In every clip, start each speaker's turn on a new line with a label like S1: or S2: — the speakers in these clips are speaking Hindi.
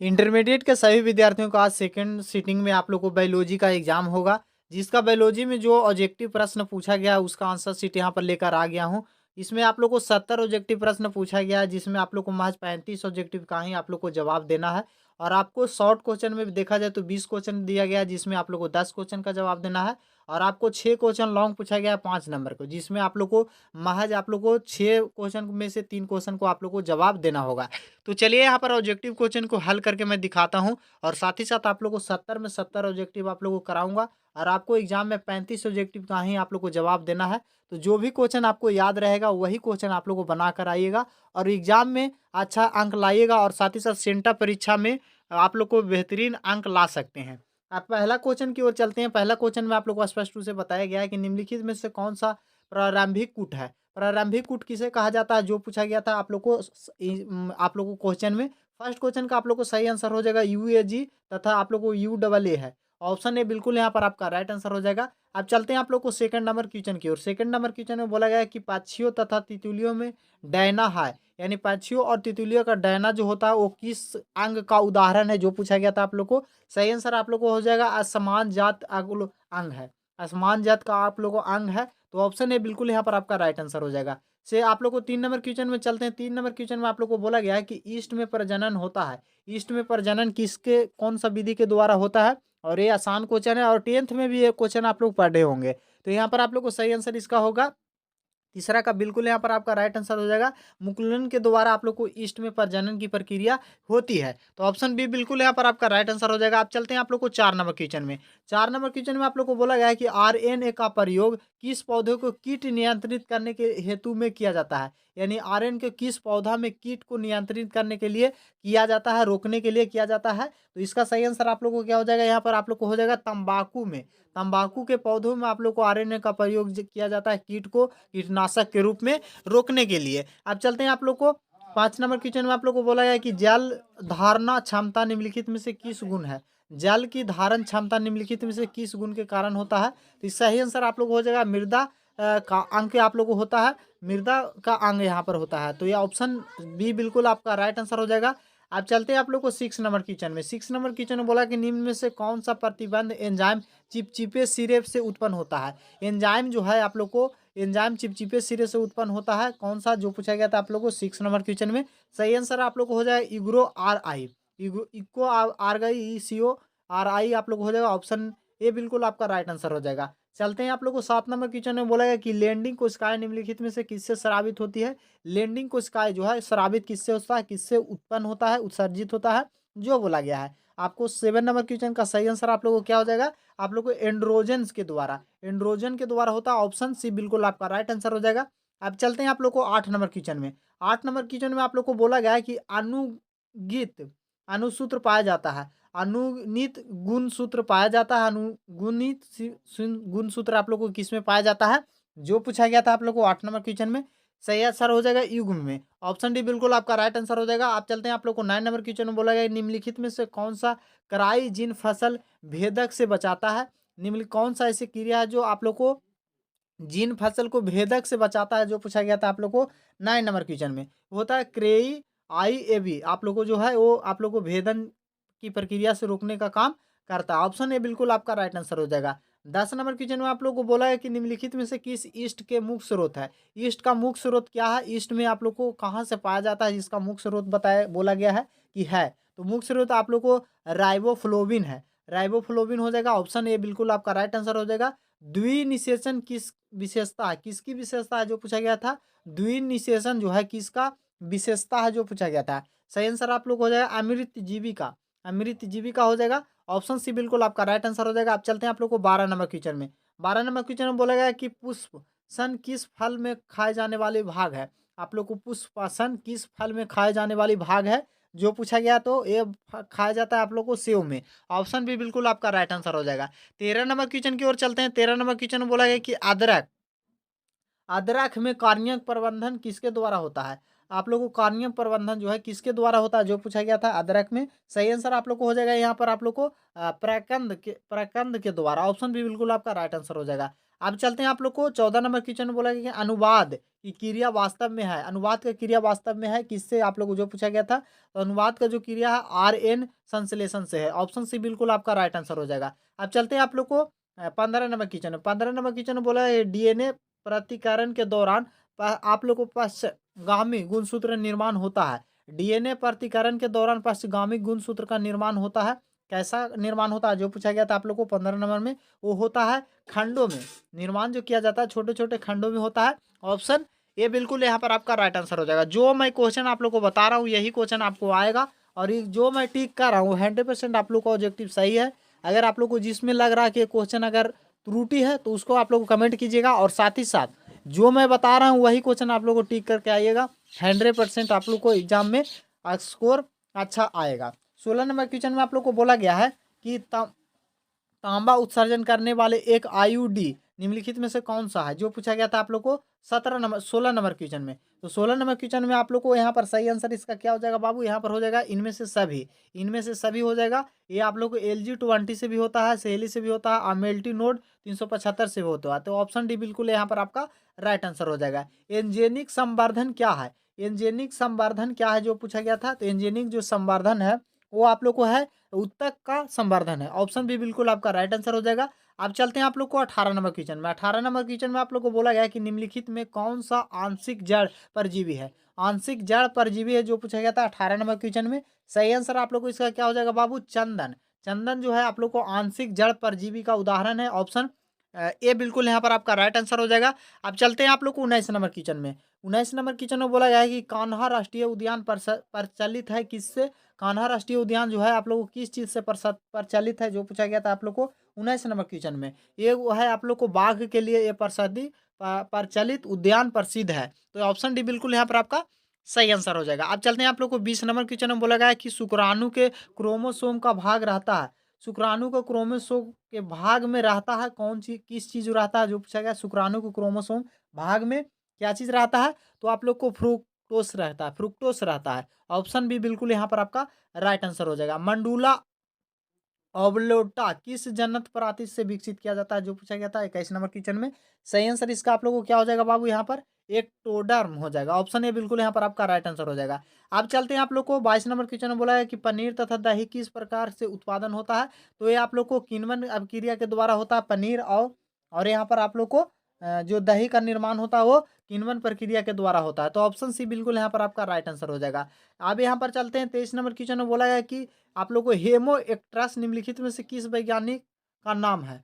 S1: इंटरमीडिएट के सभी विद्यार्थियों का आज सेकंड सीटिंग में आप लोग को बायोलॉजी का एग्जाम होगा, जिसका बायोलॉजी में जो ऑब्जेक्टिव प्रश्न पूछा गया उसका आंसर शीट यहाँ पर लेकर आ गया हूँ। इसमें आप लोग को 70 ऑब्जेक्टिव प्रश्न पूछा गया है, जिसमें आप लोग को महज 35 ऑब्जेक्टिव का ही आप लोग को जवाब देना है। और आपको शॉर्ट क्वेश्चन में भी देखा जाए तो 20 क्वेश्चन दिया गया है, जिसमें आप लोग को 10 क्वेश्चन का जवाब देना है। और आपको 6 क्वेश्चन लॉन्ग पूछा गया है 5 नंबर को, जिसमें आप लोग को महज आप लोग को 6 क्वेश्चन में से 3 क्वेश्चन को आप लोग को जवाब देना होगा। तो चलिए यहाँ पर ऑब्जेक्टिव क्वेश्चन को हल करके मैं दिखाता हूँ, और साथ ही साथ आप लोग को 70 में 70 ऑब्जेक्टिव आप लोग को कराऊंगा, और आपको एग्जाम में 35 ऑब्जेक्टिव का ही आप लोग को जवाब देना है। तो जो भी क्वेश्चन आपको याद रहेगा वही क्वेश्चन आप लोग को बना कर आइएगा, और एग्जाम में अच्छा अंक लाइएगा, और साथ ही साथ सेंटा परीक्षा में आप लोग को बेहतरीन अंक ला सकते हैं। आप पहला क्वेश्चन की ओर चलते हैं। पहला क्वेश्चन में आप लोग को स्पष्ट रूप से बताया गया है कि निम्नलिखित में से कौन सा प्रारंभिक कूट है। प्रारंभिक कूट किसे कहा जाता है, जो पूछा गया था आप लोग को आप लोग को क्वेश्चन में। फर्स्ट क्वेश्चन का आप लोग को सही आंसर हो जाएगा UAG, तथा आप लोग को UAA है। ऑप्शन ए बिल्कुल यहाँ पर आपका राइट आंसर हो जाएगा। अब चलते हैं आप लोग को सेकंड नंबर क्वेश्चन की ओर। सेकंड नंबर क्वेश्चन में बोला गया है कि पक्षियों तथा तितलियों में डैना है, यानी पक्षियों और तितलियों का डैना जो होता है वो किस अंग का उदाहरण है, जो पूछा गया था आप लोग को। सही आंसर आप लोग को हो जाएगा असमान जात अंग है। असमान जात का आप लोग को अंग है, तो ऑप्शन ए बिल्कुल यहाँ पर आपका राइट आंसर हो जाएगा। से आप लोग को 3 नंबर क्वेश्चन में चलते हैं। 3 नंबर क्वेश्चन में आप लोग को बोला गया है कि ईस्ट में प्रजनन होता है। ईस्ट में प्रजनन किसके कौन सा विधि के द्वारा होता है, और ये आसान क्वेश्चन है, और 10th में भी ये क्वेश्चन आप लोग पढ़े होंगे। तो यहाँ पर आप लोग को सही आंसर इसका होगा तीसरा का बिल्कुल यहाँ पर आपका राइट आंसर हो जाएगा। मुकुलन के द्वारा आप लोग को ईस्ट में प्रजनन की प्रक्रिया होती है, तो ऑप्शन बी बिल्कुल यहाँ पर आपका राइट आंसर हो जाएगा। आप चलते हैं आप लोग को 4 नंबर क्वेश्चन में। 4 नंबर क्वेश्चन में आप लोग को बोला गया है कि RNA का प्रयोग किस पौधे को कीट नियंत्रित करने के हेतु में किया जाता है, यानी RNA के किस पौधा में कीट को नियंत्रित करने के लिए किया जाता है, रोकने के लिए किया जाता है। तो इसका सही आंसर आप लोग को क्या हो जाएगा, यहाँ पर आप लोग को हो जाएगा तंबाकू में। तंबाकू के पौधों में आप लोग को RNA का प्रयोग किया जाता है कीट को कीटनाशक के रूप में रोकने के लिए। अब चलते हैं आप लोग को 5 नंबर क्वेश्चन में। आप लोग को बोला गया है कि जल धारणा क्षमता निम्नलिखित में से किस गुण है। जल की धारण क्षमता निम्नलिखित में से किस गुण के कारण होता है। तो इसका सही आंसर आप लोग हो जाएगा मृदा का अंग आप लोग को होता है। मृदा का अंग यहाँ पर होता है, तो ये ऑप्शन बी बिल्कुल आपका राइट आंसर हो जाएगा। अब चलते हैं आप लोग को 6 नंबर क्वेश्चन में। 6 नंबर क्वेश्चन में बोला कि निम्न में से कौन सा प्रतिबंध एंजाइम चिपचिपे सिरे से उत्पन्न होता है। एंजाइम जो है आप लोग को एंजाइम चिपचिपे सिरे से उत्पन्न होता है, कौन सा, जो पूछा गया था आप लोग को 6 नंबर क्वेश्चन में। सही आंसर आप लोग को हो जाएगा इग्रो RI। इको आर गई CO RI आप लोग को हो जाएगा। ऑप्शन ए बिल्कुल आपका राइट आंसर हो जाएगा। चलते हैं आप लोग को 7 नंबर क्वेश्चन में। बोला गया कि लैंडिंग कोशिकाएं निम्नलिखित में से किससे स्रावित होती है। लैंडिंग कोशिकाएं जो है स्रावित किससे होता है, किससे उत्पन्न होता है, उत्सर्जित होता है, जो बोला गया है। आपको 7 नंबर क्वेश्चन का सही आंसर आप लोग को क्या हो जाएगा, आप लोग को एंड्रोजन के द्वारा, एंड्रोजन के द्वारा होता है। ऑप्शन सी बिल्कुल आपका राइट आंसर हो जाएगा। अब चलते हैं आप लोग को 8 नंबर क्वेश्चन में। 8 नंबर क्वेश्चन में आप लोग को बोला गया है कि अनुगीत अनुसूत्र पाया जाता है। अनुनीत गुण सूत्र पाया जाता है। अनुगुणित गुण सूत्र आप लोग को किस में पाया जाता है, जो पूछा गया था आप लोग को 8 नंबर क्वेश्चन में। सही आंसर हो जाएगा युग्म में। ऑप्शन डी बिल्कुल आपका राइट आंसर हो जाएगा। आप चलते हैं आप लोग को 9 नंबर क्वेश्चन में। बोला गया निम्नलिखित में से कौन सा कराई जिन फसल भेदक से बचाता है। निम्नलिखित कौन सा ऐसी क्रिया है जो आप लोग को जिन फसल को भेदक से बचाता है, जो पूछा गया था आप लोग को 9 नंबर क्वेश्चन में। वो होता है क्रेई IAB। आप लोग को जो है वो आप लोग को भेदन की प्रक्रिया से रोकने का काम करता है। ऑप्शन ए बिल्कुल आपका राइट आंसर हो जाएगा। 10 नंबर क्वेश्चन में आप लोग को बोला है कि निम्नलिखित में से किस ईस्ट के मुख्य स्रोत है। ईस्ट का मुख्य स्रोत क्या है, ईस्ट में आप लोग को कहाँ से पाया जाता है, जिसका मुख्य स्रोत बताया बोला गया है कि है। तो मुख्य स्रोत आप लोग को राइबोफ्लोविन है। राइबोफ्लोविन हो जाएगा। ऑप्शन ए बिल्कुल आपका राइट आंसर हो जाएगा। द्विनिषेचन किस विशेषता है, किसकी विशेषता है, जो पूछा गया था। द्विनिषेचन जो है किसका विशेषता है, जो पूछा गया था। सही आंसर आप लोग हो जाएगा अमृत जीविका। अमृत जीविका हो जाएगा। ऑप्शन सी बिल्कुल आपका राइट आंसर हो जाएगा। आप चलते हैं आप लोग को 12 नंबर क्वेश्चन में। 12 नंबर क्वेश्चन में बोला गया है कि पुष्प सन किस फल में खाए जाने वाले भाग है। आप लोग को पुष्प सन किस फल में खाए जाने वाली भाग है, जो पूछा गया, तो ये खाया जाता है आप लोग को सेव में। ऑप्शन भी बिल्कुल आपका राइट आंसर हो जाएगा। 13 नंबर क्वेश्चन की ओर चलते हैं। 13 नंबर क्वेश्चन में बोला गया कि अदरक अदरक में कार्नियक प्रबंधन किसके द्वारा होता है। आप लोग को कार्नियक प्रबंधन जो है किसके द्वारा होता है, जो पूछा गया था अदरक में। सही आंसर आप लोग को हो जाएगा यहाँ पर आप लोग को प्रकंद के द्वारा। ऑप्शन भी बिल्कुल आपका राइट आंसर हो जाएगा। अब चलते हैं आप लोग को 14 नंबर क्वेश्चन में बोला गया कि अनुवाद की क्रिया वास्तव में है, अनुवाद का क्रिया वास्तव में है किससे आप लोग को जो पूछा गया था, तो अनुवाद का जो क्रिया है RN संश्लेषण से है। ऑप्शन सी बिल्कुल आपका राइट आंसर हो जाएगा। अब चलते हैं आप लोग को 15 नंबर क्वेश्चन में। 15 नंबर क्वेश्चन में बोला है DNA प्रतिकरण के दौरान आप लोग को पश्चगामी गुणसूत्र निर्माण होता है। DNA प्रतिकरण के दौरान पश्चगामी गुणसूत्र का निर्माण होता है। कैसा निर्माण होता है जो पूछा गया था आप लोग को 15 नंबर में, वो होता है खंडों में। निर्माण जो किया जाता है छोटे छोटे खंडों में होता है। ऑप्शन ये बिल्कुल यहाँ पर आपका राइट आंसर हो जाएगा। जो मैं क्वेश्चन आप लोग को बता रहा हूँ यही क्वेश्चन आपको आएगा, और ये जो मैं टिक कर रहा हूँ 100% आप लोग का ऑब्जेक्टिव सही है। अगर आप लोग को जिसमें लग रहा है कि क्वेश्चन अगर त्रुटि है तो उसको आप लोग कमेंट कीजिएगा, और साथ ही साथ जो मैं बता रहा हूँ वही क्वेश्चन आप लोग को टिक करके आइएगा। 100% आप लोग को एग्जाम में स्कोर अच्छा आएगा। 16 नंबर क्वेश्चन में आप लोग को बोला गया है कि तांबा उत्सर्जन करने वाले एक आईयूडी निम्नलिखित में से कौन सा है, जो पूछा गया था आप लोग को 16 नंबर क्वेश्चन में। तो 16 नंबर क्वेश्चन में आप लोग को यहाँ पर सही आंसर इसका क्या हो जाएगा बाबू, यहाँ पर हो जाएगा इनमें से सभी। इनमें से सभी हो जाएगा। ये आप लोग को LG20 से भी होता है, सहेली से भी होता है, अमेल्टी नोड 375 से भी होता है। तो ऑप्शन डी बिल्कुल यहाँ पर आपका राइट आंसर हो जाएगा। एंजेनिक संवर्धन क्या है, एंजेनिक संवर्धन क्या है जो पूछा गया था, तो एंजेनिक जो संवर्धन है वो आप लोग को है उत्तक का संवर्धन है। ऑप्शन बी बिल्कुल आपका राइट आंसर हो जाएगा। अब चलते हैं आप लोग को 18 नंबर क्वेश्चन में। 18 नंबर क्वेश्चन में आप लोग को बोला गया है कि निम्नलिखित में कौन सा आंशिक जड़ परजीवी है, आंशिक जड़ परजीवी है जो पूछा गया था 18 नंबर क्वेश्चन में। सही आंसर आप लोग को इसका क्या हो जाएगा बाबू, चंदन। चंदन जो है आप लोग को आंशिक जड़ परजीवी का उदाहरण है। ऑप्शन ए बिल्कुल यहाँ पर आपका राइट आंसर हो जाएगा। अब चलते हैं आप लोग को 19 नंबर क्वेश्चन में। 19 नंबर क्वेश्चन में बोला गया है कि कान्हा राष्ट्रीय उद्यान प्रचलित है किससे, कान्हा राष्ट्रीय उद्यान जो है आप लोग को किस चीज़ से प्रचलित है जो पूछा गया था आप लोग को 19 नंबर क्वेश्चन में। ये वो है आप लोग को बाघ के लिए ये प्रचलित उद्यान प्रसिद्ध है। तो ऑप्शन डी बिल्कुल यहाँ पर आपका सही आंसर हो जाएगा। अब चलते हैं आप लोग को 20 नंबर क्वेश्चन में बोला गया है कि शुक्राणु के क्रोमोसोम का भाग रहता है, शुक्राणु को क्रोमोसोम के भाग में रहता है कौन सी किस चीज रहता है जो पूछा गया, शुक्राणु को क्रोमोसोम भाग में क्या चीज रहता है, तो आप लोग को फ्रुक्टोस रहता है, फ्रुक्टोस रहता है। ऑप्शन बी बिल्कुल यहाँ पर आपका राइट आंसर हो जाएगा। मंडूला ओवलोटा किस जन्नत प्रांत से विकसित किया जाता है जो पूछा गया था 21 नंबर क्वेश्चन में। सही आंसर इसका आप लोगों को क्या हो जाएगा बाबू, यहाँ पर एक्टोडर्म हो जाएगा। ऑप्शन ए बिल्कुल यहाँ पर आपका राइट आंसर हो जाएगा। अब चलते हैं आप लोग को 22 नंबर क्वेश्चन में बोला है कि पनीर तथा दही किस प्रकार से उत्पादन होता है, तो ये आप लोग को किण्वन अभिक्रिया के द्वारा होता है पनीर, और यहाँ पर आप लोग को जो दही का निर्माण होता है वो किण्वन प्रक्रिया के द्वारा होता है। तो ऑप्शन सी बिल्कुल यहाँ पर आपका राइट आंसर हो जाएगा। अब यहाँ पर चलते हैं 23 नंबर क्वेश्चन में बोला गया कि आप लोग को हेमोइक्ट्रस निम्नलिखित में से किस वैज्ञानिक का नाम है,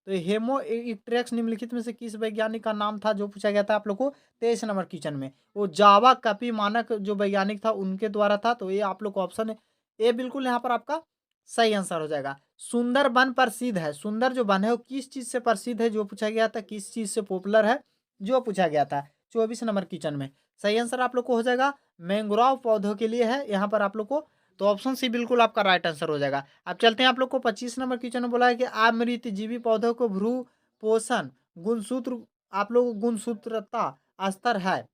S1: तो हेमोइक्ट्रस निम्नलिखित में से किस वैज्ञानिक का नाम था जो पूछा गया था आप लोग को 23 नंबर क्वेश्चन में। वो जावा कपी मानक जो वैज्ञानिक था उनके द्वारा था। तो ये आप लोग को ऑप्शन ए बिल्कुल यहाँ पर आपका सही आंसर हो जाएगा। सुंदर वन प्रसिद्ध है, सुंदर जो वन है वो किस चीज से प्रसिद्ध है जो पूछा गया था, किस चीज से पॉपुलर है जो पूछा गया था 24 नंबर क्वेश्चन में। सही आंसर आप लोग को हो जाएगा मैंग्रोव पौधों के लिए है यहाँ पर आप लोग को। तो ऑप्शन सी बिल्कुल आपका राइट आंसर हो जाएगा। अब चलते हैं आप लोग को 25 नंबर क्वेश्चन में बोला है कि अमृतजीवी पौधों को भ्रू पोषण गुणसूत्र आप लोग को गुणसूत्रता स्तर है,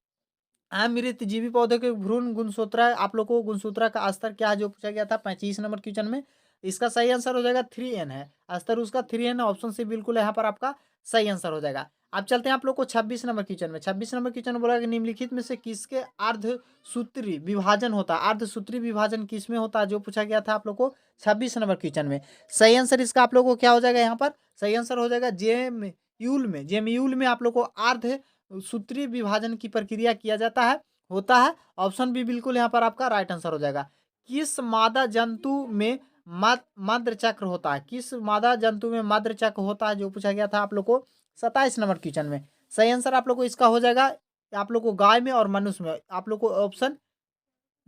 S1: अमृतजीवी पौधे के भ्रूण गुणसूत्रा आप लोग को गुणसूत्रा का स्तर क्या है जो पूछा गया था 25 नंबर क्वेश्चन में। इसका सही आंसर हो जाएगा 3N है, स्तर उसका 3N है। ऑप्शन सी बिल्कुल यहाँ पर आपका सही आंसर हो जाएगा। अब चलते हैं आप लोग को 26 नंबर क्वेश्चन में। 26 नंबर क्वेश्चन में बोला कि निम्नलिखित में से किसके अर्धसूत्री विभाजन होता है, अर्धसूत्री विभाजन किस में होता है जो पूछा गया था आप लोग को 26 नंबर क्वेश्चन में। सही आंसर इसका आप लोग को क्या हो जाएगा, यहाँ पर सही आंसर हो जाएगा जेमयूल में, जेमयूल में आप लोग को अर्ध सूत्री विभाजन की प्रक्रिया किया जाता है होता है। ऑप्शन बी बिल्कुल यहाँ पर आपका राइट आंसर हो जाएगा। किस मादा जंतु में मद्र चक्र होता है, किस मादा जंतु में मद्र चक्र होता है जो पूछा गया था आप लोग को 27 नंबर क्वेश्चन में। सही आंसर आप लोग को इसका हो जाएगा आप लोग को गाय में और मनुष्य में, आप लोग को ऑप्शन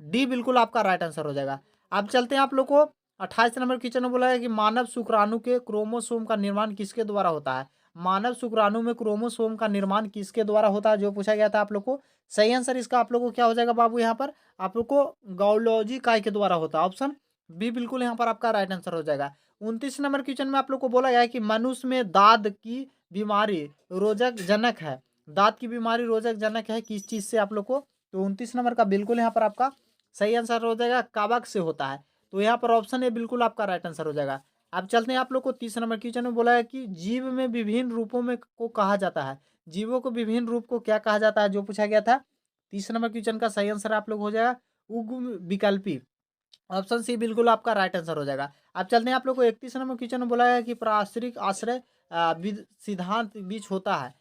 S1: डी बिल्कुल आपका राइट आंसर हो जाएगा। अब चलते हैं आप लोग को 28 नंबर क्वेश्चन में बोला है कि मानव शुक्राणु के क्रोमोसोम का निर्माण किसके द्वारा होता है, मानव शुक्राणु में क्रोमोसोम का निर्माण किसके द्वारा होता है जो पूछा गया था आप लोग को। सही आंसर इसका आप लोग को क्या हो जाएगा बाबू, यहाँ पर आप लोग को गौलॉजी काय के द्वारा होता है। ऑप्शन बी बिल्कुल यहाँ पर आपका राइट आंसर हो जाएगा। 29 नंबर क्वेश्चन में आप लोग को बोला गया है कि मनुष्य में दाद की बीमारी रोजक जनक है, दांत की बीमारी रोजक जनक है किस चीज से आप लोग को, तो 29 नंबर का बिल्कुल यहाँ पर आपका सही आंसर हो जाएगा कवक से होता है। तो यहाँ पर ऑप्शन ए बिल्कुल आपका राइट आंसर हो जाएगा। अब चलते हैं आप लोग को 30 नंबर क्वेश्चन में बोला है कि जीव में विभिन्न रूपों में को कहा जाता है। जीवों को विभिन्न रूप को क्या कहा जाता है, जो पूछा गया था। 30 नंबर क्वेश्चन का सही आंसर आप लोग हो जाएगा उग्म विकल्पी। ऑप्शन सी बिल्कुल आपका राइट आंसर हो जाएगा। अब चलते हैं आप लोग को 31 नंबर क्वेश्चन में बोला गया कि पारस्परिक आश्रय सिद्धांत बीच होता है।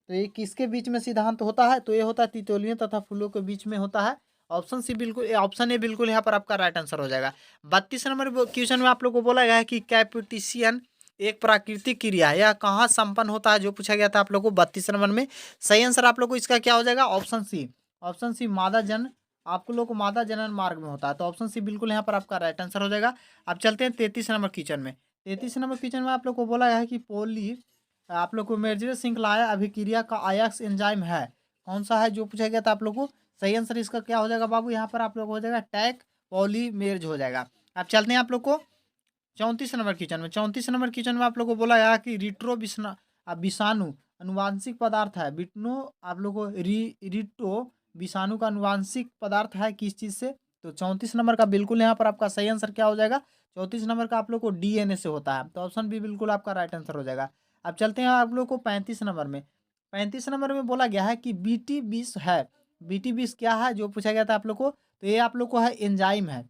S1: तो ये किसके बीच में सिद्धांत होता है, तो ये होता है तितलियों तथा फूलों के बीच में होता है। ऑप्शन सी बिल्कुल, ऑप्शन ए बिल्कुल यहाँ पर आपका राइट आंसर हो जाएगा। 32 नंबर क्वेश्चन में आप लोग को बोला गया है कि कैपिटिशियन एक प्राकृतिक क्रिया है, यह कहाँ संपन्न होता है, जो पूछा गया था आप लोग को 32 नंबर में। सही आंसर आप लोग को इसका क्या हो जाएगा, ऑप्शन सी। ऑप्शन सी मादा जन, आपको लोग को मादा जनन मार्ग में होता है, तो ऑप्शन सी बिल्कुल यहाँ पर आपका राइट आंसर हो जाएगा। अब चलते हैं 33 नंबर क्वेश्चन में। 33 नंबर क्वेश्चन में आप लोग को बोला गया है कि पोली आप लोग को मेर्जर श्रृंखलाएं अभिक्रिया का आयक्स एंजाइम है, कौन सा है, जो पूछा गया था आप लोग को। सही आंसर इसका क्या हो जाएगा बाबू, यहाँ पर आप लोग हो जाएगा टैक पॉलीमेर्ज हो जाएगा। अब चलते हैं आप लोग को 34 नंबर क्वेश्चन में। 34 नंबर क्वेश्चन में आप लोग को बोला गया कि रिट्रो विषाणु अनुवांशिक पदार्थ है। बिट्नो आप लोग को रिट्रो विषाणु का अनुवांशिक पदार्थ है किस चीज से, तो 34 नंबर का बिल्कुल यहाँ पर आपका सही आंसर क्या हो जाएगा, 34 नंबर का आप लोग को डीएनए से होता है, तो ऑप्शन बी बिल्कुल आपका राइट आंसर हो जाएगा। अब चलते हैं आप लोग को 35 नंबर में। 35 नंबर में बोला गया है कि BT20 है। BT20 क्या है, जो पूछा गया था आप लोग को, तो ये आप लोग को है एंजाइम है।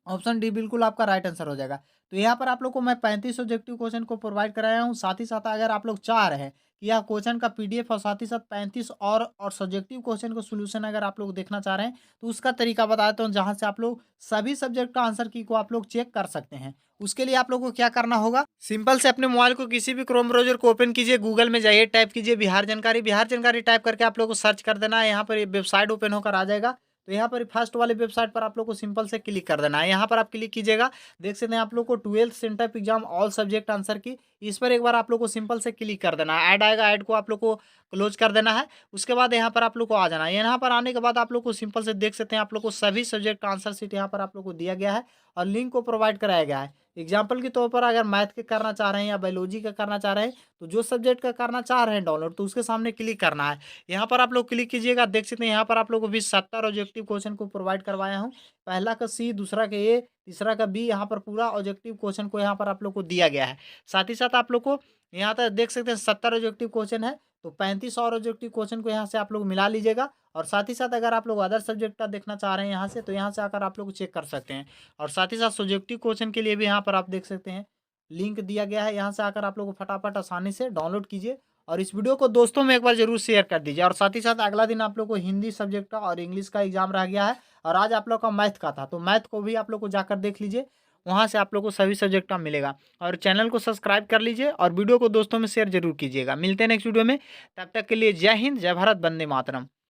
S1: ऑप्शन डी बिल्कुल आपका राइट आंसर हो जाएगा। तो यहाँ पर आप लोग को मैं 35 ऑब्जेक्टिव क्वेश्चन को प्रोवाइड कराया हूँ। साथ ही साथ अगर आप लोग चाह रहे हैं कि यह क्वेश्चन का पीडीएफ और साथ ही साथ 35 और सब्जेक्टिव क्वेश्चन को सोल्यूशन अगर आप लोग देखना चाह रहे हैं, तो उसका तरीका बता देता हूँ, जहाँ से आप लोग सभी सब्जेक्ट का आंसर की को आप लोग चेक कर सकते हैं। उसके लिए आप लोग को क्या करना होगा, सिंपल से अपने मोबाइल को किसी भी क्रोम ब्राउजर को ओपन कीजिए, गूगल में जाइए, टाइप कीजिए बिहार जानकारी। बिहार जानकारी टाइप करके आप लोग को सर्च कर देना है, यहाँ पर वेबसाइट ओपन होकर आ जाएगा। तो यहाँ पर फर्स्ट वाले वेबसाइट पर आप लोग को सिंपल से क्लिक कर देना है। यहाँ पर आप क्लिक कीजिएगा, देख सकते हैं आप लोग को 12th centre exam all subject answer की, इस पर एक बार आप लोग को सिंपल से क्लिक कर देना है। ऐड आएगा, ऐड को आप लोग को क्लोज कर देना है। उसके बाद यहाँ पर आप लोग को आ जाना है। यहाँ पर आने के बाद आप लोग को सिंपल से देख सकते हैं आप लोग को सभी सब्जेक्ट का आंसर शीट यहाँ पर आप लोग को दिया गया है और लिंक को प्रोवाइड कराया गया है। एग्जाम्पल के तौर पर अगर मैथ के करना चाह रहे हैं या बायोलॉजी का करना चाह रहे हैं, तो जो सब्जेक्ट का करना चाह रहे हैं डाउनलोड, तो उसके सामने क्लिक करना है। यहाँ पर आप लोग क्लिक कीजिएगा, देख सकते हैं यहाँ पर आप लोग को भी 70 ऑब्जेक्टिव क्वेश्चन को प्रोवाइड करवाया हूँ। पहला का सी, दूसरा का ए, तीसरा का बी, यहाँ पर पूरा ऑब्जेक्टिव क्वेश्चन को यहाँ पर आप लोग को दिया गया है। साथ ही साथ आप लोग को यहाँ तक देख सकते हैं 70 ऑब्जेक्टिव क्वेश्चन है, तो 35 और ऑब्जेक्टिव क्वेश्चन को यहाँ से आप लोग मिला लीजिएगा। और साथ ही साथ अगर आप लोग अदर सब्जेक्ट का देखना चाह रहे हैं यहाँ से, तो यहाँ से आकर आप लोग चेक कर सकते हैं। और साथ ही साथ सब्जेक्टिव क्वेश्चन के लिए भी यहाँ पर आप देख सकते हैं लिंक दिया गया है, यहाँ से आकर आप लोग को फटाफट आसानी से डाउनलोड कीजिए और इस वीडियो को दोस्तों में एक बार जरूर शेयर कर दीजिए। और साथ ही साथ अगला दिन आप लोग को हिंदी सब्जेक्ट का और इंग्लिश का एग्जाम रह गया है और आज आप लोग का मैथ का था, तो मैथ को भी आप लोग को जाकर देख लीजिए, वहाँ से आप लोग को सभी सब्जेक्ट का मिलेगा। और चैनल को सब्सक्राइब कर लीजिए और वीडियो को दोस्तों में शेयर जरूर कीजिएगा। मिलते हैं नेक्स्ट वीडियो में, तब तक के लिए जय हिंद, जय भारत, वंदे मातरम।